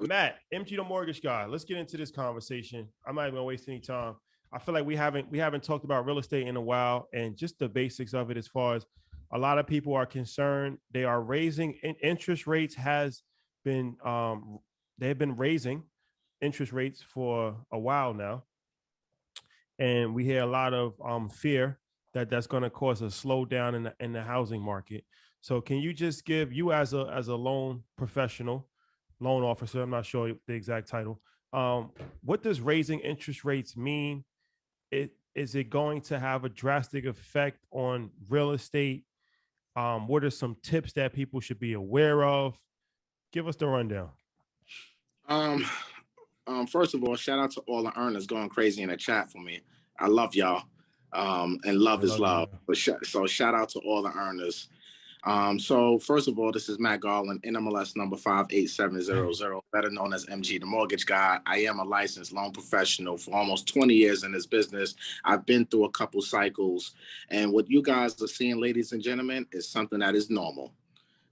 Matt, MG the mortgage guy. Let's get into this conversation. I'm not even gonna waste any time. I feel like we haven't talked about real estate in a while, and just the basics of it. As far as a lot of people are concerned, they are raising interest rates. Has been they've been raising interest rates for a while now, and we hear a lot of fear that that's going to cause a slowdown in the housing market. So, can you just give you as a loan professional, loan officer? I'm not sure the exact title. What does raising interest rates mean? Is it going to have a drastic effect on real estate? What are some tips that people should be aware of? Give us the rundown. Um, First of all, shout out to all the earners going crazy in the chat for me. I love y'all. And love I is love you, love. man. So shout out to all the earners. So first of all, this is Matt Garland, NMLS number 58700, better known as MG, the mortgage guy. I am a licensed loan professional for almost 20 years in this business. I've been through a couple cycles, and what you guys are seeing, ladies and gentlemen, is something that is normal.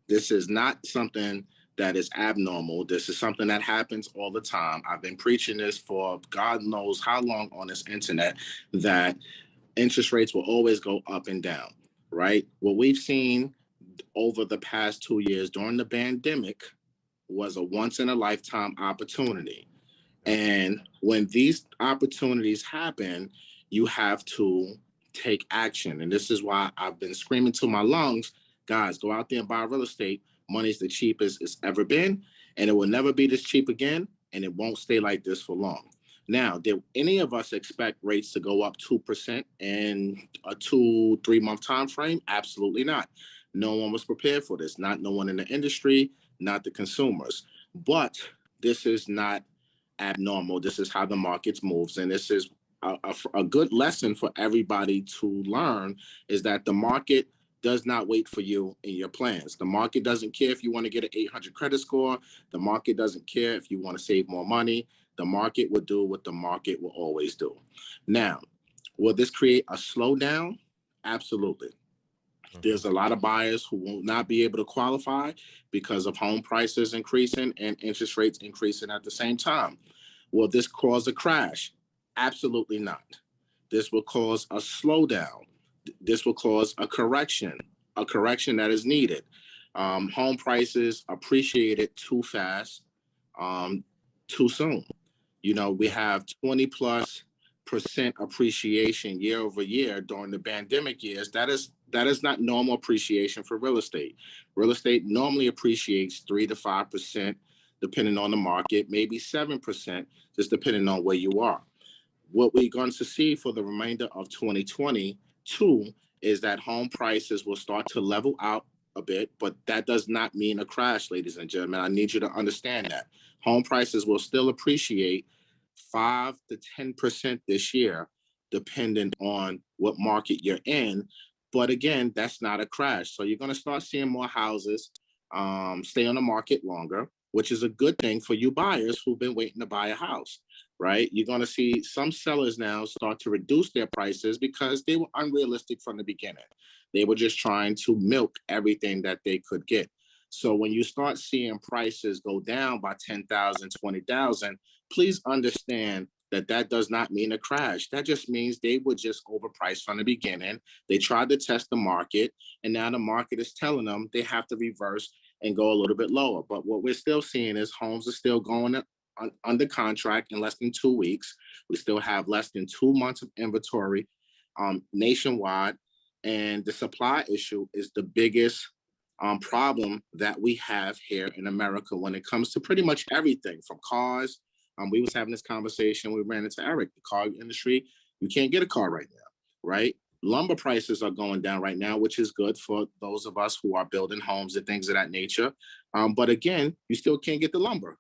This is not something that is abnormal. This is something that happens all the time. I've been preaching this for God knows how long on this internet, that interest rates will always go up and down, right? What we've seen over the past 2 years during the pandemic was a once in a lifetime opportunity. And when these opportunities happen, you have to take action. And this is why I've been screaming to my lungs, guys, go out there and buy real estate. Money's the cheapest it's ever been, and it will never be this cheap again, and it won't stay like this for long. Now, did any of us expect rates to go up 2% in a 2-3 month time frame? Absolutely not. No one was prepared for this, not no one in the industry, not the consumers. But this is not abnormal. This is how the markets moves, and this is a good lesson for everybody to learn, is that the market does not wait for you in your plans. The market doesn't care if you want to get an 800 credit score. The market doesn't care if you want to save more money. The market will do what the market will always do. Now, will this create a slowdown? Absolutely. Mhm. There's a lot of buyers who will not be able to qualify because of home prices increasing and interest rates increasing at the same time. Will this cause a crash? Absolutely not. This will cause a slowdown. This will cause a correction that is needed. Home prices appreciated too fast, um, too soon. You know, we Yep. have 20+% appreciation year over year during the pandemic years. That is not normal appreciation for real estate. Real estate normally appreciates 3 to 5%, depending on the market, maybe 7%, just depending on where you are. What we're going to see for the remainder of 2022 is that home prices will start to level out a bit, but that does not mean a crash, ladies and gentlemen. I need you to understand that. Home prices will still appreciate 5 to 10% this year, depending on what market you're in. But again, that's not a crash. So you're going to start seeing more houses stay on the market longer, which is a good thing for you buyers who've been waiting to buy a house, right? You're going to see some sellers now start to reduce their prices because they were unrealistic from the beginning. They were just trying to milk everything that they could get. So when you start seeing prices go down by 10,000, 20,000, please understand that that does not mean a crash. That just means they were just overpriced from the beginning. They tried to test the market, and now the market is telling them they have to reverse and go a little bit lower. But what we're still seeing is homes are still going up under contract in less than 2 weeks. We still have less than 2 months of inventory nationwide. And the supply issue is the biggest problem that we have here in America when it comes to pretty much everything from cars. We was having this conversation. We ran into Eric, the car industry. You can't get a car right now, right? Lumber prices are going down right now, which is good for those of us who are building homes and things of that nature. But again, you still can't get the lumber,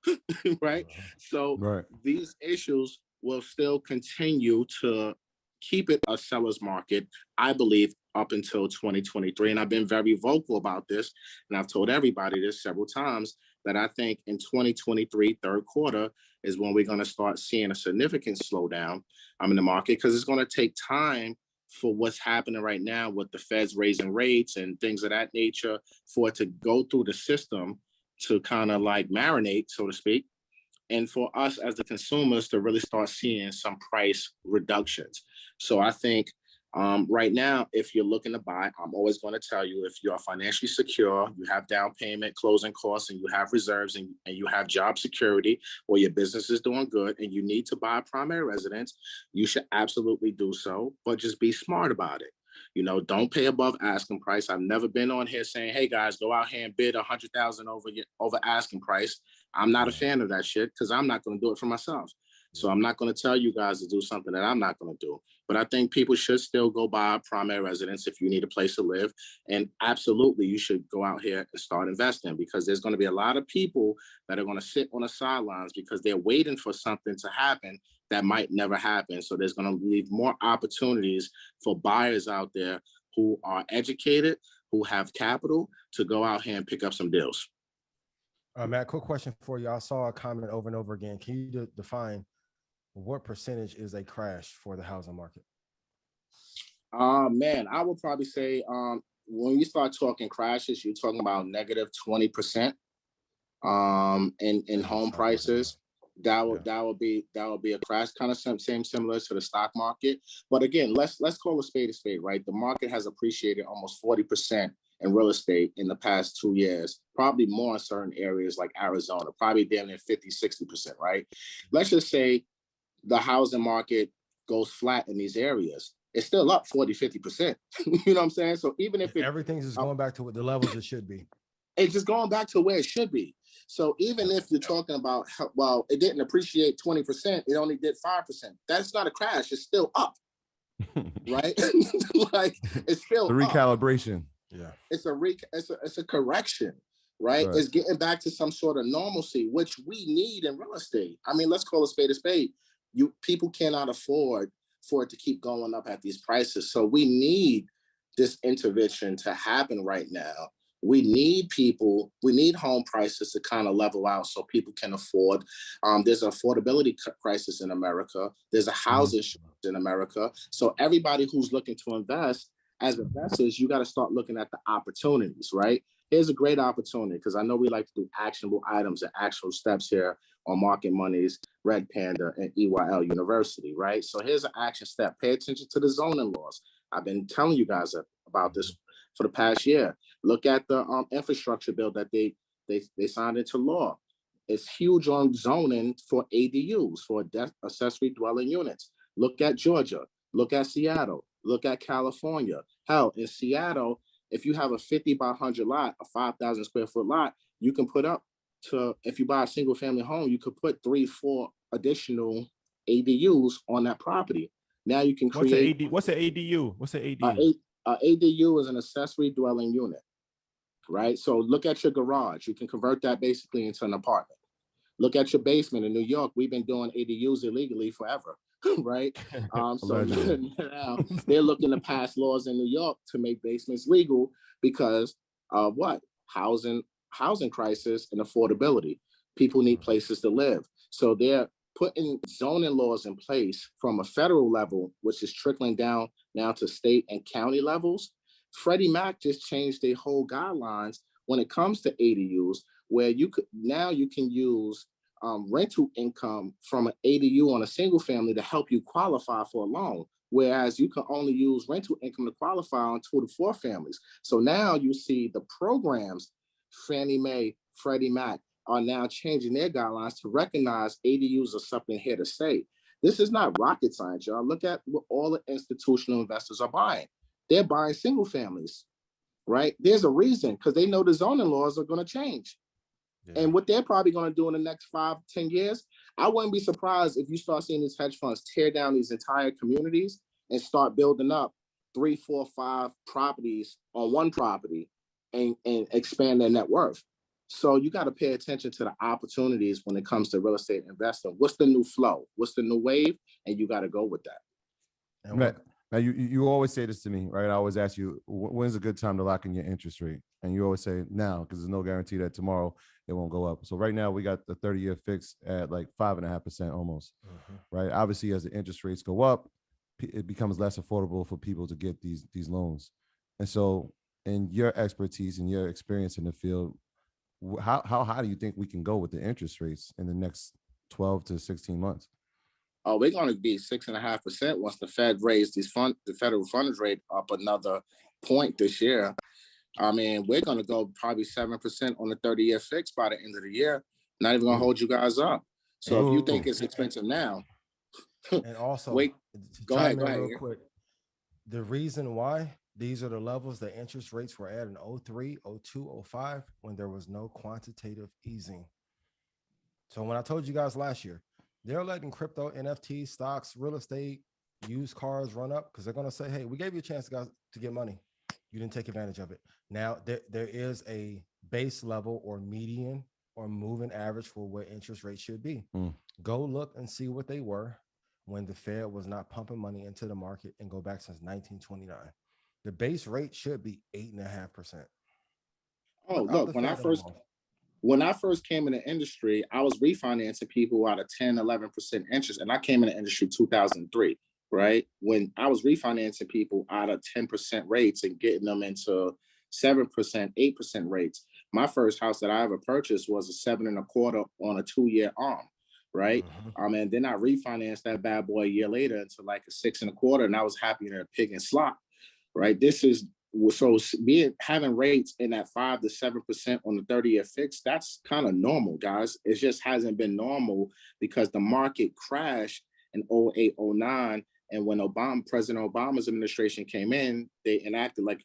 right? So Right. these issues will still continue to keep it a seller's market, I believe, up until 2023. And I've been very vocal about this, and I've told everybody this several times, that I think in 2023, third quarter, is when we're going to start seeing a significant slowdown in the market, because it's going to take time for what's happening right now with the Feds raising rates and things of that nature, for it to go through the system to kind of like marinate, so to speak. and for us as the consumers to really start seeing some price reductions. So I think right now, if you're looking to buy, I'm always going to tell you, if you are financially secure, you have down payment, closing costs, and you have reserves, and you have job security, or your business is doing good, and you need to buy a primary residence, you should absolutely do so, but just be smart about it. You know, don't pay above asking price. I've never been on here saying, "Hey guys, go out here and bid 100,000 over asking price." I'm not a fan of that shit because I'm not going to do it for myself. So I'm not going to tell you guys to do something that I'm not going to do. But I think people should still go buy a primary residence if you need a place to live. And absolutely, you should go out here and start investing, because there's going to be a lot of people that are going to sit on the sidelines because they're waiting for something to happen that might never happen. So there's going to leave more opportunities for buyers out there who are educated, who have capital, to go out here and pick up some deals. Matt, quick question for you. I saw a comment over and over again. Can you define what percentage is a crash for the housing market? Man, I would probably say when you start talking crashes, you're talking about negative 20% in home prices. That would be a crash, kind of same similar to the stock market. But again, let's call a spade, right? The market has appreciated almost 40% in real estate in the past 2 years, probably more in certain areas like Arizona, probably damn near 50-60%, right? Let's just say the housing market goes flat in these areas. It's still up 40-50%. You know what I'm saying? So even if everything's just going back to what the levels it should be, it's just going back to where it should be. So even if you're talking about well, it didn't appreciate 20%, it only did 5%. That's not a crash. It's still up, right? Like it's still the recalibration. Up. Yeah, it's a correction, right? It's getting back to some sort of normalcy, which we need in real estate. I mean, let's call a spade a spade. People cannot afford for it to keep going up at these prices. So we need this intervention to happen right now. We need home prices to kind of level out so people can afford. There's an affordability crisis in America. There's a housing shortage in America. So everybody who's looking to invest, as investors, you got to start looking at the opportunities, right? Here's a great opportunity, because I know we like to do actionable items and actual steps here on Market Money's Red Panda and EYL University, right? So here's an action step. Pay attention to the zoning laws. I've been telling you guys about this for the past year. Look at the infrastructure bill that they signed into law. It's huge on zoning for ADUs, for accessory dwelling units. Look at Georgia. Look at Seattle. Look at California. Hell, in Seattle, if you have a 50 by 100 lot, a 5,000 square foot lot, you can put up to, if you buy a single family home, you could put 3-4 additional ADUs on that property. Now you can create. What's an ADU? What's an ADU? ADU is an accessory dwelling unit, right? So look at your garage. You can convert that basically into an apartment. Look at your basement. In New York, we've been doing ADUs illegally forever, right? So now they're looking to pass laws in New York to make basements legal because of what? Housing crisis and affordability. People need places to live. So they're putting zoning laws in place from a federal level, which is trickling down now to state and county levels. Freddie Mac just changed their whole guidelines when it comes to ADUs, where you can use rental income from an ADU on a single family to help you qualify for a loan, whereas you can only use rental income to qualify on 2 to 4 families. So now you see the programs, Fannie Mae, Freddie Mac, are now changing their guidelines to recognize ADUs are something here to stay. This is not rocket science, y'all. Look at what all the institutional investors are buying. They're buying single families, right? There's a reason, because they know the zoning laws are going to change. Yeah. And what they're probably going to do in the next 5-10 years, I wouldn't be surprised if you start seeing these hedge funds tear down these entire communities and start building up 3, 4, 5 properties on one property and expand their net worth. So you got to pay attention to the opportunities when it comes to real estate investing. What's the new flow? What's the new wave? And you got to go with that. Now you always say this to me, right? I always ask you, when's a good time to lock in your interest rate? And you always say now, because there's no guarantee that tomorrow it won't go up. So right now we got the 30-year fix at like 5.5% almost, right? Obviously, as the interest rates go up, it becomes less affordable for people to get these loans. And so, in your expertise and your experience in the field, how high do you think we can go with the interest rates in the next 12 to 16 months? Oh, we're going to be 6.5% once the Fed raised the federal funds rate up another point this year. I mean, we're going to go probably 7% on the 30-year fix by the end of the year. Not even going to hold you guys up. So if you think it's expensive now, and also wait, go ahead real here. quick. The reason why these are the levels that interest rates were at in 03, 02, 05 when there was no quantitative easing. So when I told you guys last year, they're letting crypto, NFT, stocks, real estate, used cars run up because they're going to say, hey, we gave you a chance, guys, to get money. You didn't take advantage of it. Now there is a base level or median or moving average for what interest rates should be. Go look and see what they were when the Fed was not pumping money into the market and go back since 1929. The base rate should be 8.5%. Oh, look, when I first came in the industry, I was refinancing people out of 10, 11% interest. And I came in the industry 2003, right? When I was refinancing people out of 10% rates and getting them into 7%, 8% rates. My first house that I ever purchased was a 7.25 on a 2-year arm, right? And then I refinanced that bad boy a year later into like a 6.25, and I was happy in a pig and slot, right? This is so having rates in that 5 to 7% on the 30-year fix. That's kind of normal, guys. It just hasn't been normal because the market crashed in 08, 09. And when President Obama's administration came in, they enacted, like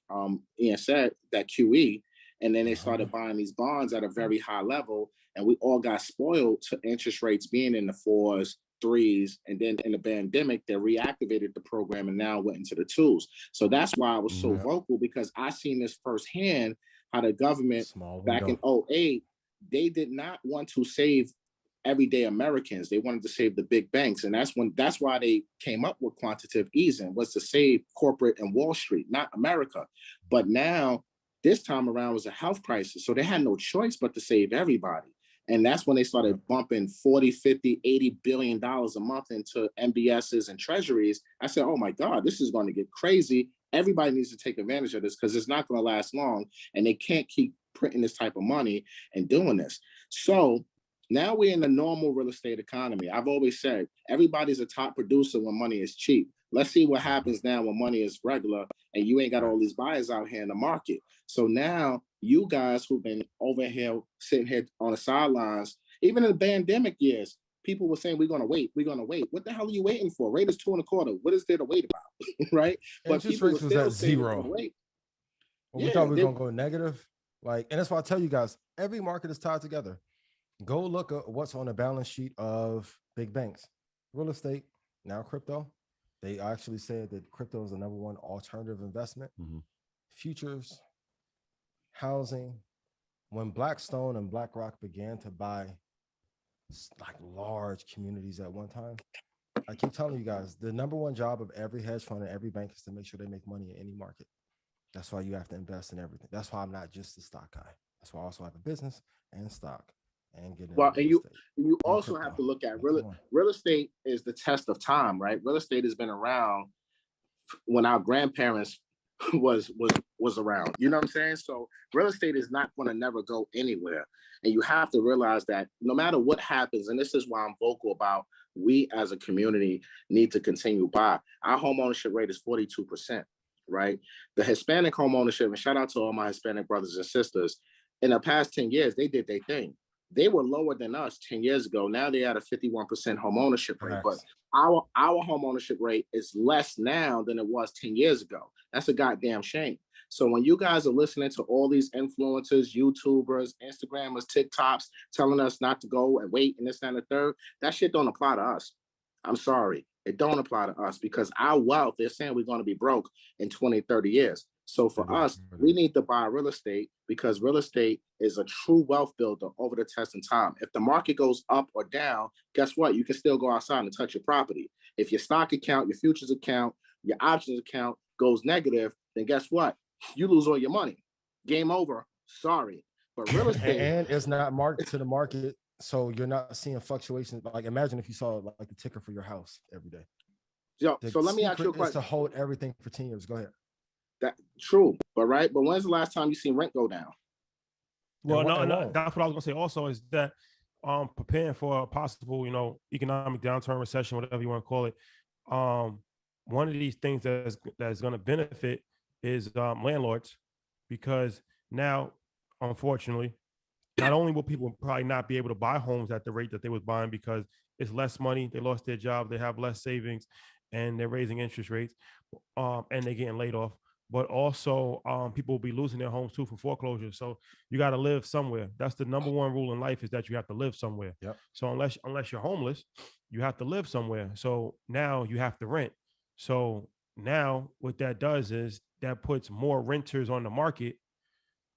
Ian said, that QE. And then they started buying these bonds at a very high level. And we all got spoiled to interest rates being in the 4s, 3s. And then in the pandemic, they reactivated the program and now went into the 2s. So that's why I was so vocal, because I seen this firsthand, how the government back in 08, they did not want to save everyday Americans. They wanted to save the big banks. And that's why they came up with quantitative easing, was to save corporate and Wall Street, not America. But now this time around was a health crisis. So they had no choice but to save everybody. And that's when they started bumping 40, 50, $80 billion a month into MBSs and treasuries. I said, oh my God, this is going to get crazy. Everybody needs to take advantage of this because it's not going to last long. And they can't keep printing this type of money and doing this. So now we're in the normal real estate economy. I've always said everybody's a top producer when money is cheap. Let's see what happens now when money is regular and you ain't got all these buyers out here in the market. So now you guys who've been over here, sitting here on the sidelines, even in the pandemic years, people were saying, we're going to wait. What the hell are you waiting for? Rate is 2.25. What is there to wait about? Right? But interest rates was at zero. We thought we were going to go negative. And that's why I tell you guys, every market is tied together. Go look at what's on the balance sheet of big banks, real estate, now crypto. They actually said that crypto is the number one alternative investment. Futures, housing. When Blackstone and BlackRock began to buy like large communities at one time, I keep telling you guys, the number one job of every hedge fund and every bank is to make sure they make money in any market. That's why you have to invest in everything. That's why I'm not just a stock guy. That's why I also have a business and stock. And you also have to look at real estate is the test of time, right? Real estate has been around when our grandparents was around. You know what I'm saying? So real estate is not going to never go anywhere. And you have to realize that no matter what happens, and this is why I'm vocal about, we as a community need to continue buy. Our home ownership rate is 42%, right? The Hispanic home ownership, and shout out to all my Hispanic brothers and sisters, in the past 10 years, they did their thing. They were lower than us 10 years ago. Now they're at a 51% home ownership rate. But our home ownership rate is less now than it was 10 years ago. That's a goddamn shame. So when you guys are listening to all these influencers, YouTubers, Instagrammers, TikToks telling us not to go and wait and this and the third, that shit don't apply to us. I'm sorry. It don't apply to us because our wealth, they're saying we're going to be broke in 20, 30 years. So for us, we need to buy real estate because real estate is a true wealth builder over the test of time. If the market goes up or down, guess what? You can still go outside and touch your property. If your stock account, your futures account, your options account goes negative, then guess what? You lose all your money. Game over. Sorry. But real estate. And it's not marked to the market. So you're not seeing fluctuations. Like imagine if you saw like the ticker for your house every day. So let me ask you a question. To hold everything for 10 years. Go ahead. That's true, but when's the last time you seen rent go down? Well, no, that's what I was gonna say. Also, is that preparing for a possible, economic downturn, recession, whatever you want to call it, one of these things that's going to benefit is landlords, because now, unfortunately, not only will people probably not be able to buy homes at the rate that they was buying because it's less money, they lost their job, they have less savings, and they're raising interest rates, and they're getting laid off. But also, people will be losing their homes too for foreclosure. So you got to live somewhere. That's the number one rule in life, is that you have to live somewhere. Yep. So unless you're homeless, you have to live somewhere. So now you have to rent. So now what that does is that puts more renters on the market,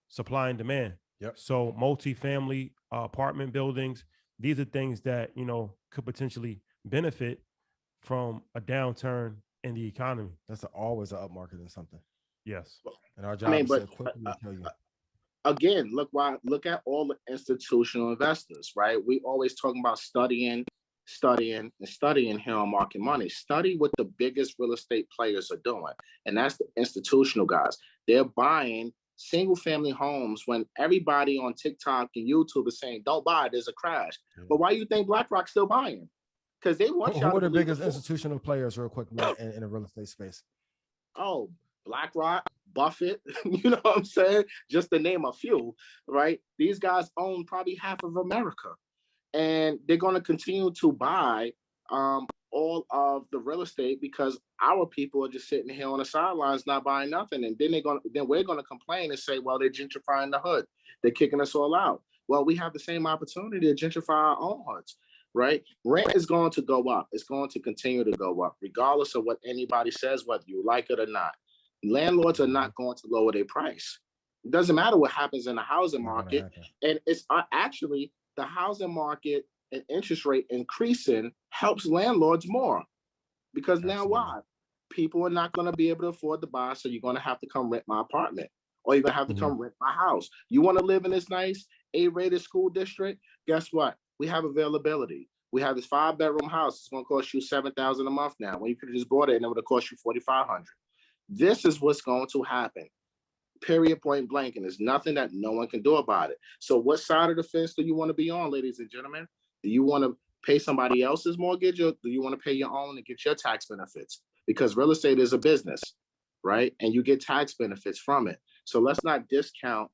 supply and demand. Yep. So multifamily apartment buildings, these are things that, could potentially benefit from a downturn in the economy. That's always an upmarket in something. Yes. And our job is to quickly tell you. Again, look at all the institutional investors, right? We always talking about studying here on Market Money. Study what the biggest real estate players are doing, and that's the institutional guys. They're buying single family homes when everybody on TikTok and YouTube is saying, don't buy it, there's a crash. Yeah. But why do you think BlackRock's still buying? Because they want who are the biggest institutional players, real quick, in the real estate space? Oh, BlackRock, Buffett, you know what I'm saying? Just to name a few, right? These guys own probably half of America. And they're going to continue to buy all of the real estate because our people are just sitting here on the sidelines not buying nothing. And then we're going to complain and say, well, they're gentrifying the hood. They're kicking us all out. Well, we have the same opportunity to gentrify our own hoods, right? Rent is going to go up. It's going to continue to go up, regardless of what anybody says, whether you like it or not. Landlords are not going to lower their price. It doesn't matter what happens in the housing market. And it's actually the housing market and interest rate increasing helps landlords more, because now why? People are not going to be able to afford to buy, so you're going to have to come rent my apartment, or you're going to have to come rent my house. You want to live in this nice A-rated school district? Guess what? We have availability. We have this 5-bedroom house. It's going to cost you $7,000 a month now, when you could have just bought it and it would have cost you $4,500. This is what's going to happen. Period, point blank, and there's nothing that no one can do about it. So what side of the fence do you want to be on, ladies and gentlemen? Do you want to pay somebody else's mortgage, or do you want to pay your own and get your tax benefits? Because real estate is a business, right? And you get tax benefits from it. So let's not discount,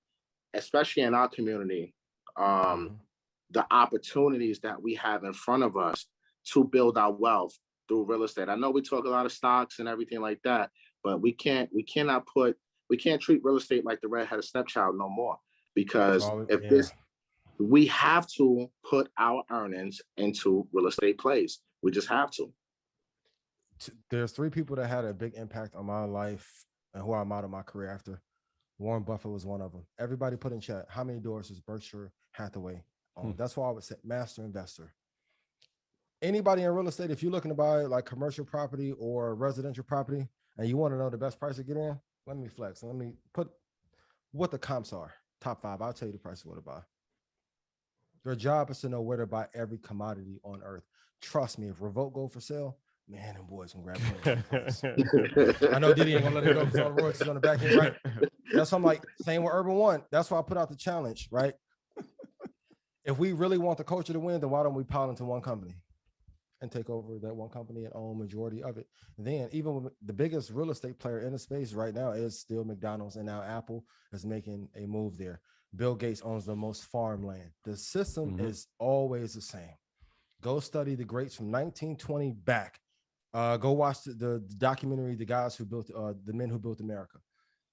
especially in our community, the opportunities that we have in front of us to build our wealth through real estate. I know we talk a lot of stocks and everything like that, but we can't treat real estate like the redheaded stepchild no more, because we have to put our earnings into real estate plays. We just have to. There's 3 people that had a big impact on my life and who I modeled my career after. Warren Buffett was one of them. Everybody put in chat, how many doors is Berkshire Hathaway on? That's why I would say master investor. Anybody in real estate, if you're looking to buy like commercial property or residential property and you want to know the best price to get in, let me flex. Let me put what the comps are. Top 5. I'll tell you the price of what to buy. Your job is to know where to buy every commodity on earth. Trust me, if Revolt go for sale, man, them boys can grab it. I know Diddy ain't gonna let it go because all the royalties on the back end, right? That's why I'm like, same with Urban One. That's why I put out the challenge, right? If we really want the culture to win, then why don't we pile into one company and take over that one company and own majority of it? Then even with the biggest real estate player in the space right now is still McDonald's, and now Apple is making a move there. Bill Gates owns the most farmland. The system is always the same. Go study the greats from 1920 back. Go watch the documentary, The Guys Who Built, the Men Who Built America.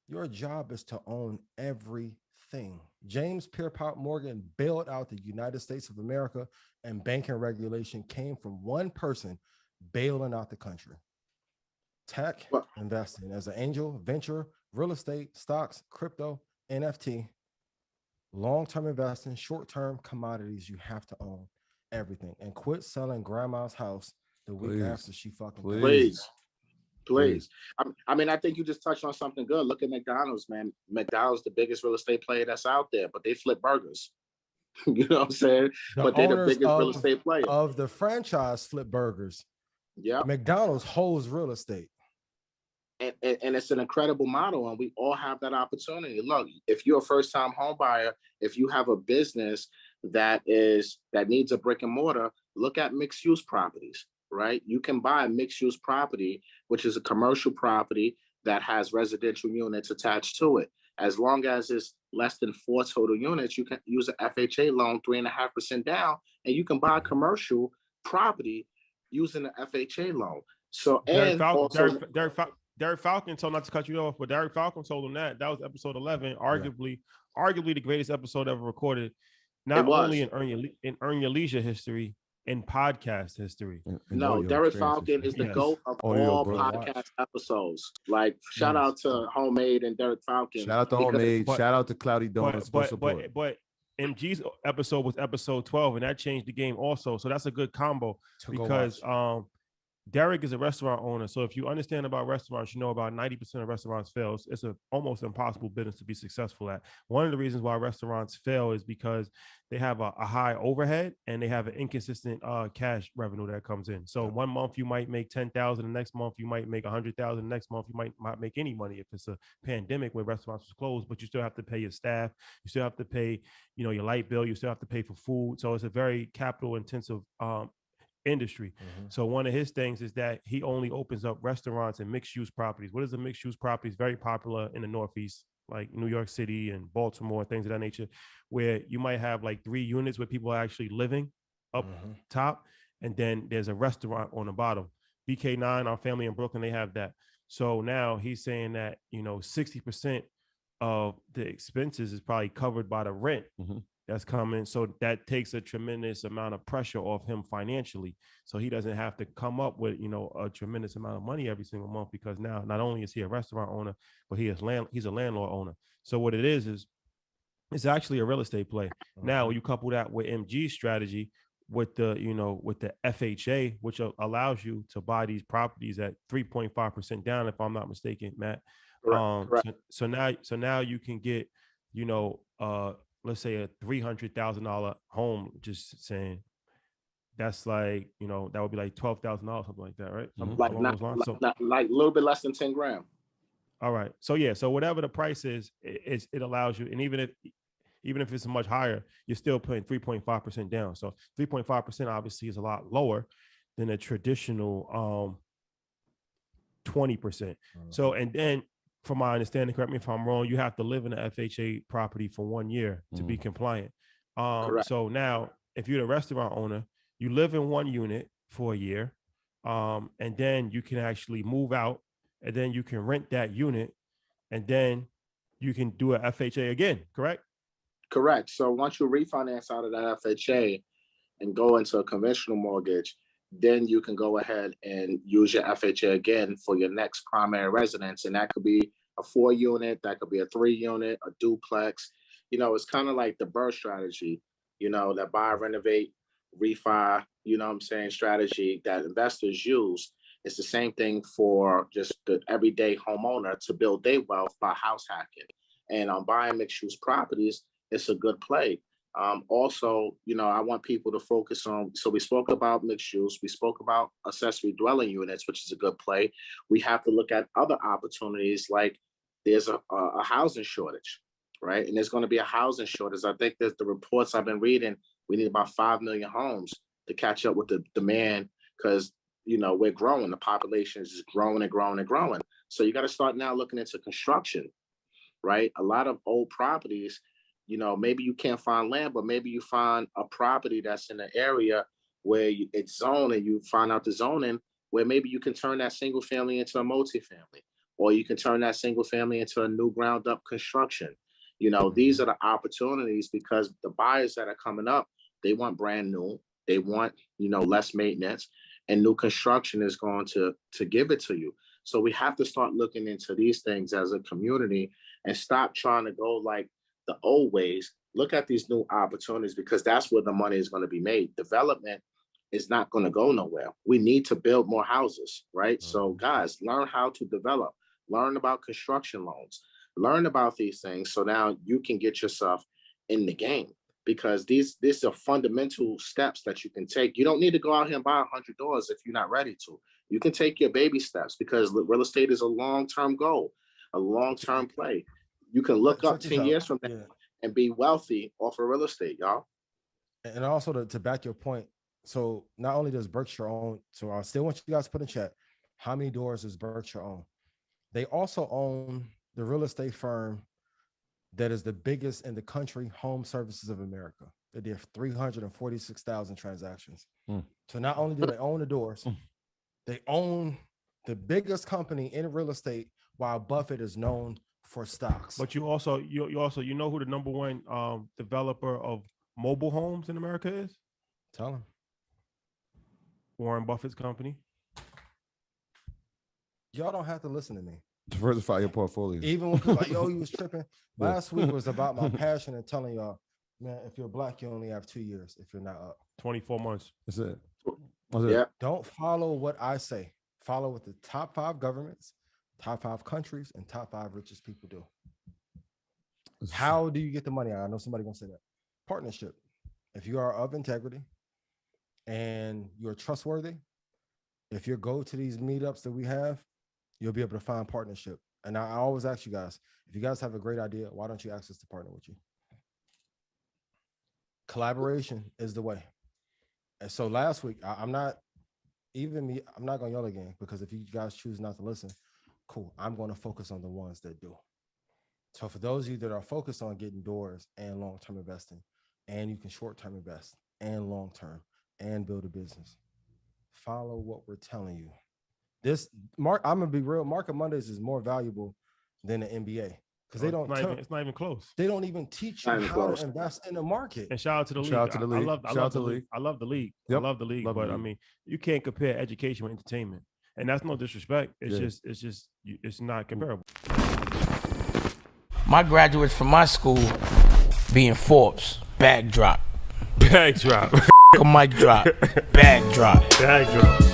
Your job is to own everything. James Pierpont Morgan bailed out the United States of America, and banking regulation came from one person bailing out the country. Tech investing as an angel, venture, real estate, stocks, crypto, NFT, long-term investing, short-term commodities. You have to own everything and quit selling grandma's house the week after she fucking Please. I mean, I think you just touched on something good. Look at McDonald's, man. McDonald's the biggest real estate player that's out there, but they flip burgers. You know what I'm saying? But they're the biggest real estate player. Of the franchise flip burgers. Yeah. McDonald's holds real estate. And it's an incredible model, and we all have that opportunity. Look, if you're a first-time home buyer, if you have a business that needs a brick and mortar, look at mixed use properties, right? You can buy a mixed use property, which is a commercial property that has residential units attached to it. As long as it's less than 4 total units, you can use an FHA loan, 3.5% down, and you can buy a commercial property using an FHA loan. So, Derek and Falcon, also, Derek Falcon told, not to cut you off, but Derek Falcon told him that was episode 11, arguably the greatest episode ever recorded, not only in Earn Your Leisure history, in podcast history. No, Derek Falcon is the GOAT of all podcast episodes. Like, shout out to Homemade and Derek Falcon. Shout out to Homemade. Shout out to Cloudy Donuts. But MG's episode was episode 12, and that changed the game also. So that's a good combo because Derek is a restaurant owner. So if you understand about restaurants, you know about 90% of restaurants fail. It's an almost impossible business to be successful at. One of the reasons why restaurants fail is because they have a high overhead and they have an inconsistent cash revenue that comes in. So one month you might make 10,000, the next month you might make 100,000, the next month you might not make any money if it's a pandemic where restaurants are closed, but you still have to pay your staff, you still have to pay, your light bill, you still have to pay for food. So it's a very capital intensive industry. So one of his things is that he only opens up restaurants and mixed use properties. What is a mixed use property? Is very popular in the Northeast, like New York City and Baltimore, things of that nature, where you might have like 3 units where people are actually living up top, and then there's a restaurant on the bottom. BK9, our family in Brooklyn, they have that. So now he's saying that 60% of the expenses is probably covered by the rent that's coming. So that takes a tremendous amount of pressure off him financially. So he doesn't have to come up with, a tremendous amount of money every single month, because now not only is he a restaurant owner, but he's a landlord owner. So what it is it's actually a real estate play. Now you couple that with MG's strategy with the, with the FHA, which allows you to buy these properties at 3.5% down, if I'm not mistaken, Matt. Correct. So now you can get, let's say a $300,000 home, just saying, that's like, that would be like $12,000, something like that, right? Like a little bit less than 10 grand. All right. So yeah, so whatever the price is, it allows you, and even if it's much higher, you're still putting 3.5% down. So 3.5% obviously is a lot lower than a traditional 20%. So, and then, from my understanding, correct me if I'm wrong, you have to live in an FHA property for 1 year to be compliant. So now, if you're a restaurant owner, you live in one unit for a year, and then you can actually move out, and then you can rent that unit, and then you can do a FHA again, correct? Correct. So once you refinance out of that FHA and go into a conventional mortgage, then you can go ahead and use your FHA again for your next primary residence. And that could be a 4-unit, that could be a 3-unit, a duplex. It's kind of like the BRRRR strategy, that buy, renovate, refi, strategy that investors use. It's the same thing for just the everyday homeowner to build their wealth by house hacking. And on buying mixed use properties, it's a good play. Also, I want people to focus on, so we spoke about mixed use, we spoke about accessory dwelling units, which is a good play. We have to look at other opportunities, like there's a housing shortage, right? And there's going to be a housing shortage. I think that the reports I've been reading, we need about 5 million homes to catch up with the demand, because, we're growing, the population is just growing and growing and growing. So you got to start now looking into construction, right? A lot of old properties, maybe you can't find land, but maybe you find a property that's in an area where it's zoned, and you find out the zoning where maybe you can turn that single family into a multifamily, or you can turn that single family into a new ground up construction. These are the opportunities, because the buyers that are coming up, they want brand new, they want, less maintenance, and new construction is going to give it to you. So we have to start looking into these things as a community and stop trying to go like the old ways. Look at these new opportunities, because that's where the money is going to be made. Development is not going to go nowhere. We need to build more houses, right? So guys, learn how to develop, learn about construction loans, learn about these things, so now you can get yourself in the game, because these are fundamental steps that you can take. You don't need to go out here and buy $100 if you're not ready to. You can take your baby steps, because real estate is a long-term goal, a long-term play. You can look up 10 years from now and be wealthy off of real estate, y'all. And also to back your point, so not only does Berkshire own, so I still want you guys to put in chat, how many doors does Berkshire own? They also own the real estate firm that is the biggest in the country, Home Services of America. They did 346,000 transactions. So not only do they own the doors, they own the biggest company in real estate, while Buffett is known for stocks. But you also know who the number one developer of mobile homes in America is? Tell him. Warren Buffett's company. Y'all don't have to listen to me. Diversify your portfolio. Even when people like, yo, you was tripping. Last week was about my passion and telling y'all, man, if you're black, you only have 2 years if you're not up. 24 months. That's it. Yeah. Don't follow what I say. Follow what the top 5 governments, top 5 countries, and top 5 richest people do. How do you get the money? I know somebody gonna say that. Partnership. If you are of integrity and you're trustworthy, if you go to these meetups that we have, you'll be able to find partnership. And I always ask you guys, if you guys have a great idea, why don't you ask us to partner with you? Collaboration is the way. And so last week, I'm not gonna yell again, because if you guys choose not to listen, cool. I'm going to focus on the ones that do. So for those of you that are focused on getting doors and long-term investing, and you can short-term invest and long-term and build a business, follow what we're telling you. This I'm gonna be real. Market Mondays is more valuable than the NBA, because they don't. It's not even close. They don't even teach you how to invest in the market. And shout out to the league. Shout out to the league. I love the league. I love the league. Yep. I love the league. Love But the I league. mean, you can't compare education with entertainment, and that's no disrespect. It's not comparable. My graduates from my school being Forbes, bag drop. Bag drop. A mic drop, bag drop. Bag drop.